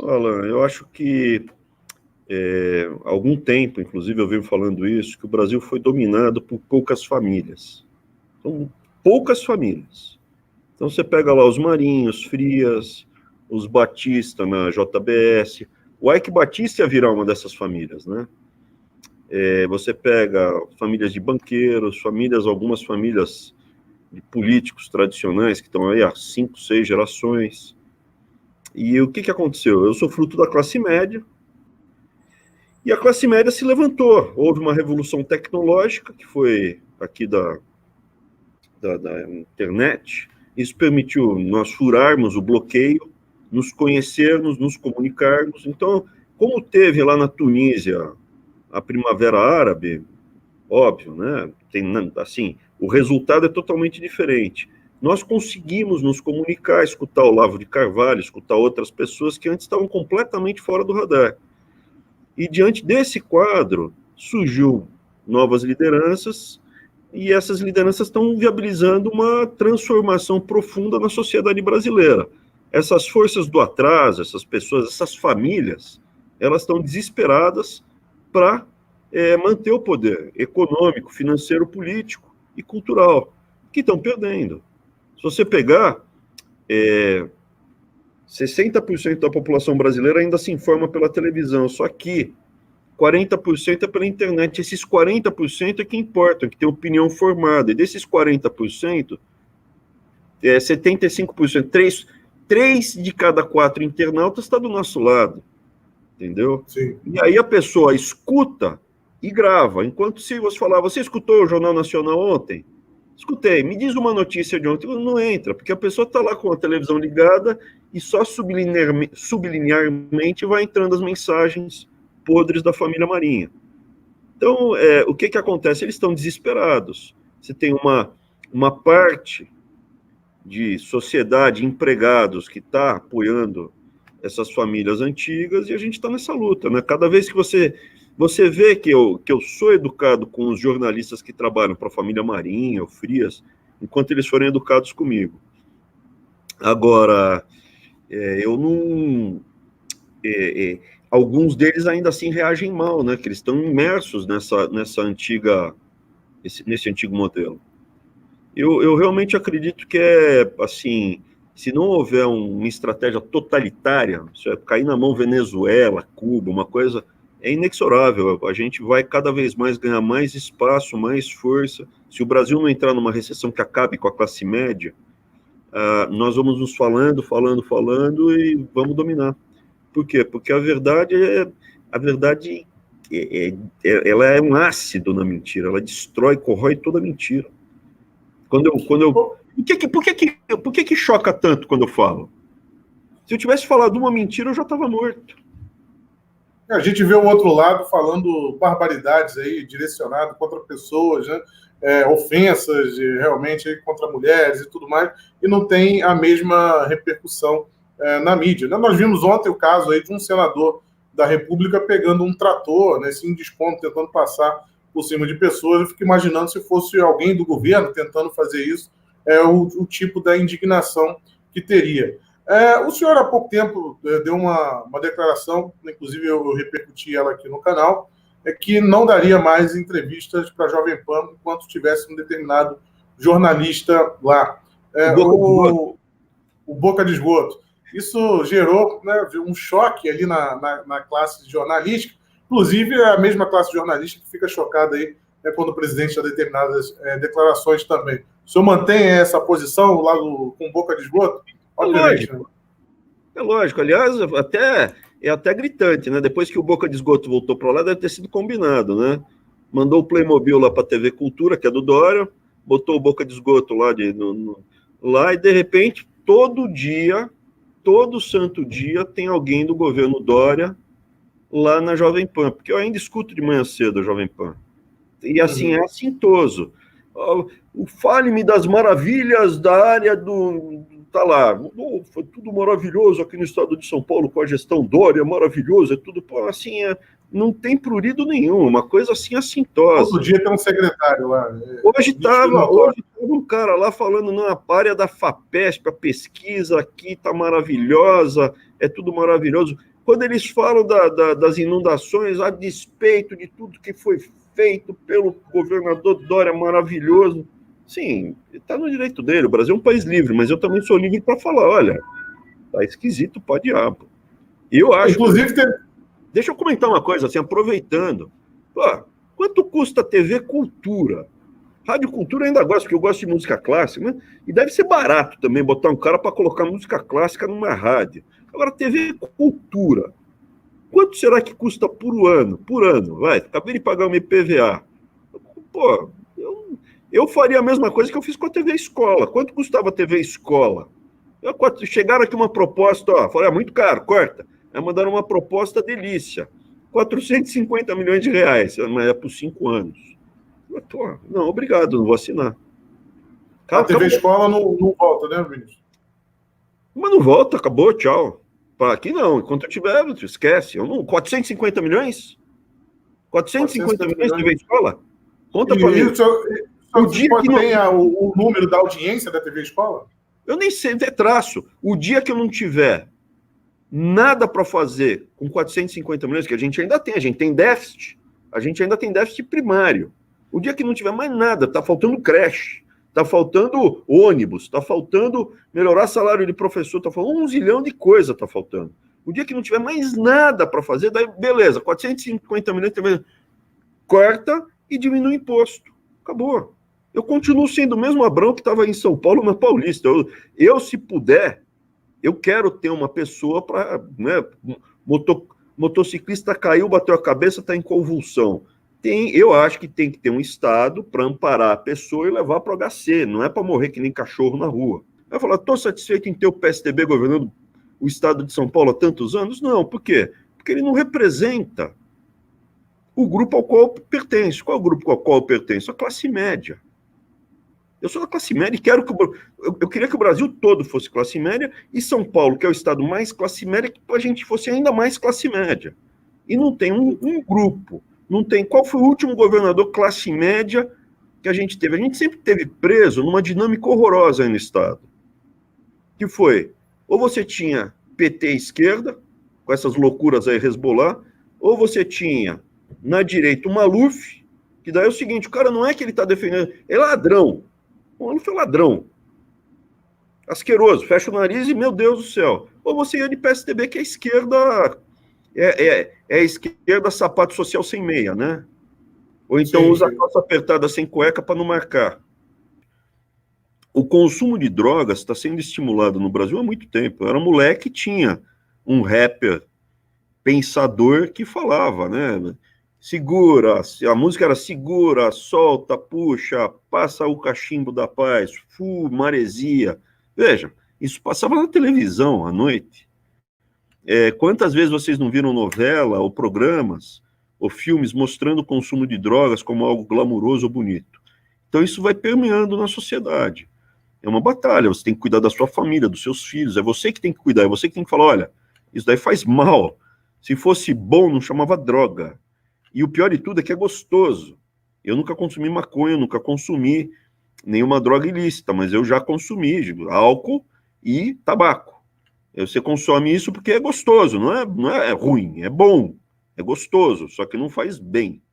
Alan, eu acho que há algum tempo, inclusive eu venho falando isso, que o Brasil foi dominado por poucas famílias. Então, poucas famílias. Então você pega lá os Marinhos, Frias, os Batista na JBS. O Ike Batista ia virar uma dessas famílias, né? Você pega famílias de banqueiros, algumas famílias de políticos tradicionais que estão aí há 5, 6 gerações. E o que aconteceu? Eu sou fruto da classe média, e a classe média se levantou. Houve uma revolução tecnológica, que foi aqui da internet. Isso permitiu nós furarmos o bloqueio, nos conhecermos, nos comunicarmos. Então, como teve lá na Tunísia a Primavera Árabe, óbvio, né? Assim, o resultado é totalmente diferente. Nós conseguimos nos comunicar, escutar o Olavo de Carvalho, escutar outras pessoas que antes estavam completamente fora do radar. E diante desse quadro, surgiu novas lideranças, e essas lideranças estão viabilizando uma transformação profunda na sociedade brasileira. Essas forças do atraso, essas pessoas, essas famílias, elas estão desesperadas para manter o poder econômico, financeiro, político e cultural, que estão perdendo. Se você pegar, 60% da população brasileira ainda se informa pela televisão, só que 40% é pela internet. Esses 40% é que importam, que tem opinião formada. E desses 40%, 75%, 3 de cada 4 internautas está do nosso lado. Entendeu? Sim. E aí a pessoa escuta e grava. Enquanto se você falar, você escutou o Jornal Nacional ontem? Escutei. Me diz uma notícia de ontem. Não entra, porque a pessoa está lá com a televisão ligada e só sublinearmente vai entrando as mensagens podres da família Marinha. Então, o que acontece? Eles estão desesperados. Você tem uma parte de sociedade, empregados, que está apoiando essas famílias antigas, e a gente está nessa luta, né? Cada vez que você vê que eu sou educado com os jornalistas que trabalham para a família Marinha, ou Frias, enquanto eles forem educados comigo. Agora, eu não... alguns deles ainda assim reagem mal, né? Que eles estão imersos nesse antigo modelo. Eu realmente acredito que assim, se não houver uma estratégia totalitária, se cair na mão Venezuela, Cuba, uma coisa, é inexorável. A gente vai cada vez mais ganhar mais espaço, mais força. Se o Brasil não entrar numa recessão que acabe com a classe média, nós vamos nos falando e vamos dominar. Por quê? Porque a verdade ela é um ácido na mentira, ela destrói, corrói toda mentira. Por que choca tanto quando eu falo? Se eu tivesse falado uma mentira, eu já estava morto. A gente vê o outro lado falando barbaridades aí, direcionado contra pessoas, né? Ofensas realmente aí, contra mulheres e tudo mais, e não tem a mesma repercussão na mídia. Nós vimos ontem o caso aí de um senador da República pegando um trator, né, assim, em desconto, tentando passar por cima de pessoas. Eu fico imaginando se fosse alguém do governo tentando fazer isso, o tipo da indignação que teria. O senhor, há pouco tempo, deu uma declaração, inclusive eu repercuti ela aqui no canal, que não daria mais entrevistas para a Jovem Pan enquanto tivesse um determinado jornalista lá. O Boca de Esgoto. Isso gerou, né, um choque ali na classe jornalística, inclusive a mesma classe jornalística que fica chocada aí, né, quando o presidente dá determinadas declarações também. O senhor mantém essa posição lá com Boca de Esgoto? É lógico. Aliás, é até gritante, né? Depois que o Boca de Esgoto voltou para lá, deve ter sido combinado, né? Mandou o Playmobil lá para a TV Cultura, que é do Dória, botou o Boca de Esgoto lá, lá, e de repente, todo santo dia, tem alguém do governo Dória lá na Jovem Pan, porque eu ainda escuto de manhã cedo a Jovem Pan. E assim, é assintoso. Fale-me das maravilhas da área tá lá, foi tudo maravilhoso aqui no estado de São Paulo com a gestão Dória, maravilhoso, é tudo, assim, não tem prurido nenhum, uma coisa assim assintosa. Todo dia tem um secretário lá. Hoje estava um cara lá falando, não, a área da FAPESP, a pesquisa aqui tá maravilhosa, é tudo maravilhoso. Quando eles falam das inundações, a despeito de tudo que foi feito pelo governador Dória, maravilhoso, sim, está no direito dele. O Brasil é um país livre, mas eu também sou livre para falar, olha, tá esquisito para diabo. Eu acho... Inclusive, Deixa eu comentar uma coisa, assim, aproveitando. Pô, quanto custa a TV Cultura? Rádio Cultura eu ainda gosto, porque eu gosto de música clássica, né? E deve ser barato também botar um cara para colocar música clássica numa rádio. Agora, TV Cultura, quanto será que custa por ano? Por ano, vai, acabei de pagar uma IPVA. Pô, eu faria a mesma coisa que eu fiz com a TV Escola. Quanto custava a TV Escola? Chegaram aqui uma proposta, ó, falei, muito caro, corta. Aí mandaram uma proposta delícia, 450 milhões de reais, mas é por 5 anos. Não, obrigado, não vou assinar. A TV Escola não volta, né, Vinícius? Mas não volta, acabou, tchau. Aqui não, enquanto eu tiver, esquece. 450 milhões? 450 milhões de TV Escola? Conta para mim. O dia que não tem o número da audiência da TV Escola? Eu nem sei, é traço. O dia que eu não tiver nada para fazer com 450 milhões, que a gente ainda tem, a gente ainda tem déficit primário. O dia que não tiver mais nada, está faltando creche, está faltando ônibus, está faltando melhorar salário de professor, está faltando 1 zilhão de coisa, está faltando. O dia que não tiver mais nada para fazer, daí beleza, 450 milhões, corta e diminui o imposto. Acabou. Eu continuo sendo o mesmo Abrão que estava em São Paulo, na Paulista. Eu, se puder, eu quero ter uma pessoa para... Né, motociclista caiu, bateu a cabeça, está em convulsão. Eu acho que tem que ter um Estado para amparar a pessoa e levar para o HC. Não é para morrer que nem cachorro na rua. Vai falar, estou satisfeito em ter o PSDB governando o Estado de São Paulo há tantos anos? Não, por quê? Porque ele não representa o grupo ao qual eu pertenço. Qual é o grupo ao qual eu pertenço? A classe média. Eu sou da classe média e quero que eu queria que o Brasil todo fosse classe média e São Paulo, que é o estado mais classe média, que a gente fosse ainda mais classe média. E não tem um grupo, não tem... Qual foi o último governador classe média que a gente teve? A gente sempre teve preso numa dinâmica horrorosa aí no estado. Que foi, ou você tinha PT esquerda, com essas loucuras aí, Hezbollah, ou você tinha na direita o Maluf, que daí é o seguinte, o cara não é que ele está defendendo, é ladrão. O Maluf é ladrão. Asqueroso, fecha o nariz e, meu Deus do céu. Ou você ia de PSDB, que é a esquerda... É a esquerda sapato social sem meia, né? Ou então sim, usa a calça apertada sem cueca para não marcar. O consumo de drogas está sendo estimulado no Brasil há muito tempo. Eu era moleque e tinha um rapper pensador que falava, né? Segura, a música era segura, solta, puxa, passa o cachimbo da paz, maresia. Veja, isso passava na televisão à noite. Quantas vezes vocês não viram novela, ou programas, ou filmes mostrando o consumo de drogas como algo glamuroso ou bonito? Então isso vai permeando na sociedade. É uma batalha, você tem que cuidar da sua família, dos seus filhos, é você que tem que cuidar, é você que tem que falar, olha, isso daí faz mal. Se fosse bom, não chamava droga. E o pior de tudo é que é gostoso. Eu nunca consumi maconha, nunca consumi nenhuma droga ilícita, mas eu já consumi álcool e tabaco. Você consome isso porque é gostoso, não é ruim, é bom, é gostoso, só que não faz bem.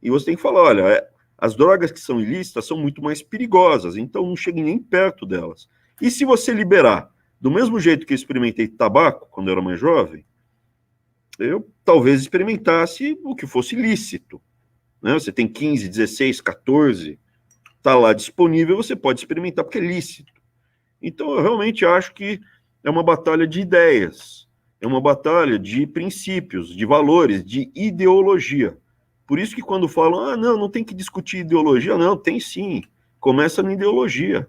E você tem que falar, olha, as drogas que são ilícitas são muito mais perigosas, então não chegue nem perto delas. E se você liberar, do mesmo jeito que eu experimentei tabaco quando eu era mais jovem, eu talvez experimentasse o que fosse lícito. Né? Você tem 15, 16, 14, está lá disponível, você pode experimentar porque é lícito. Então eu realmente acho que é uma batalha de ideias, é uma batalha de princípios, de valores, de ideologia. Por isso que quando falam, não tem que discutir ideologia, não, tem sim, começa na ideologia.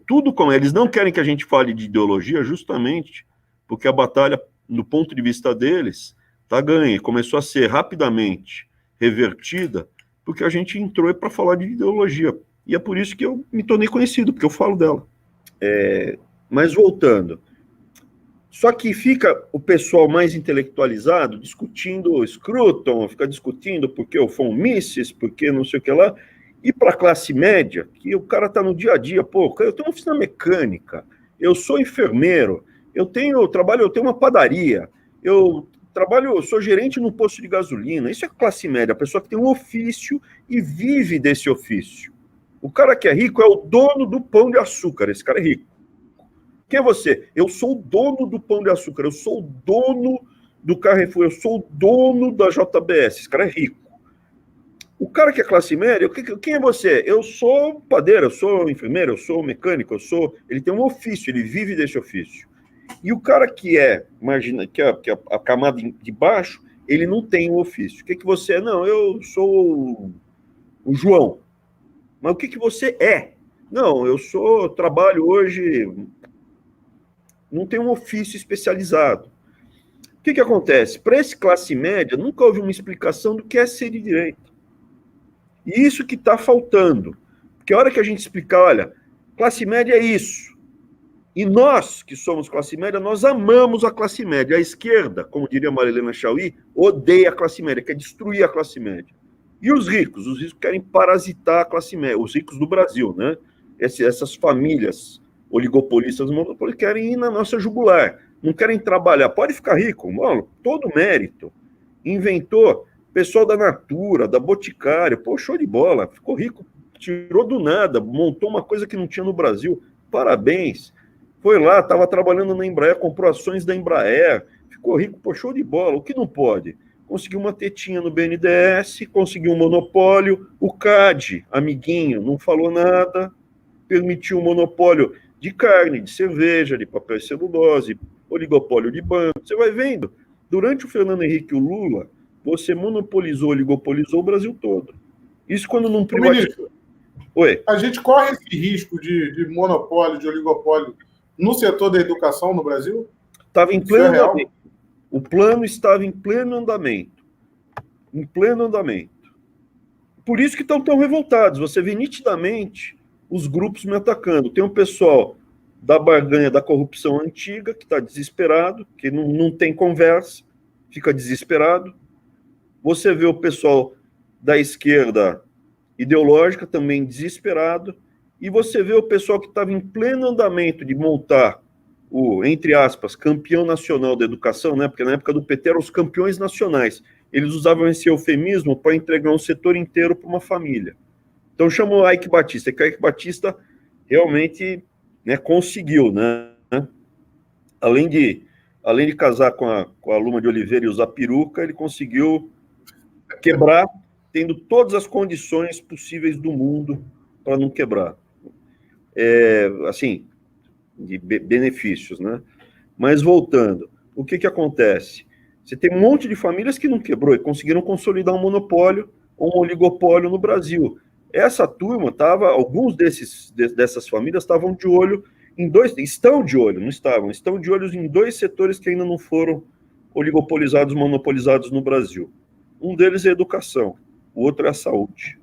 Tudo como eles não querem que a gente fale de ideologia justamente porque a batalha, no ponto de vista deles, está ganha, e começou a ser rapidamente revertida porque a gente entrou para falar de ideologia. E é por isso que eu me tornei conhecido, porque eu falo dela. Mas voltando, só que fica o pessoal mais intelectualizado discutindo Scruton, fica discutindo porque o von Mises, porque não sei o que lá, e para a classe média, que o cara está no dia a dia, pô, eu tenho uma oficina mecânica, eu sou enfermeiro, eu tenho uma padaria, eu sou gerente num posto de gasolina. Isso é classe média, a pessoa que tem um ofício e vive desse ofício. O cara que é rico é o dono do Pão de Açúcar, esse cara é rico. Quem é você? Eu sou o dono do Pão de Açúcar, eu sou o dono do Carrefour, eu sou o dono da JBS, esse cara é rico. O cara que é classe média, quem é você? Eu sou padeiro, eu sou enfermeiro, eu sou mecânico, ele tem um ofício, ele vive desse ofício. E o cara que é, imagina, que é a camada de baixo, ele não tem um ofício. O que você é? Não, eu sou o João. Mas o que você é? Não, trabalho hoje, não tenho um ofício especializado. O que acontece? Para esse classe média, nunca houve uma explicação do que é ser de direita. E isso que está faltando. Porque a hora que a gente explicar, olha, classe média é isso. E nós, que somos classe média, nós amamos a classe média. A esquerda, como diria Marilena Chauí, odeia a classe média, quer destruir a classe média. E os ricos? Os ricos querem parasitar a classe média, os ricos do Brasil, né? Essas famílias oligopolistas, monopolistas, querem ir na nossa jugular, não querem trabalhar. Pode ficar rico, mano, todo mérito. Inventou, pessoal da Natura, da Boticário, pô, show de bola, ficou rico, tirou do nada, montou uma coisa que não tinha no Brasil, parabéns. Foi lá, estava trabalhando na Embraer, comprou ações da Embraer, ficou rico, pô, show de bola. O que não pode? Conseguiu uma tetinha no BNDES, conseguiu um monopólio, o CAD, amiguinho, não falou nada, permitiu um monopólio de carne, de cerveja, de papel e celulose, oligopólio de banco. Você vai vendo, durante o Fernando Henrique e o Lula, você monopolizou, oligopolizou o Brasil todo. Isso quando não privatizou. Oi. A gente corre esse risco de monopólio, de oligopólio no setor da educação no Brasil? Estava em pleno andamento. O plano estava em pleno andamento. Em pleno andamento. Por isso que estão tão revoltados. Você vê nitidamente os grupos me atacando. Tem um pessoal da barganha da corrupção antiga que está desesperado, que não tem conversa, fica desesperado. Você vê o pessoal da esquerda ideológica também desesperado. E você vê o pessoal que estava em pleno andamento de montar o, entre aspas, campeão nacional da educação, né? Porque na época do PT eram os campeões nacionais. Eles usavam esse eufemismo para entregar um setor inteiro para uma família. Então chamam o Ike Batista, que o Ike Batista realmente, né, conseguiu, né? Além de casar com a Luma de Oliveira e usar peruca, ele conseguiu quebrar, tendo todas as condições possíveis do mundo para não quebrar. Assim, de benefícios, né? Mas voltando, o que acontece? Você tem um monte de famílias que não quebrou e conseguiram consolidar um monopólio ou um oligopólio no Brasil. Essa turma alguns dessas famílias estavam de olho em estão de olho em dois setores que ainda não foram oligopolizados, monopolizados no Brasil. Um deles é a educação, o outro é a saúde.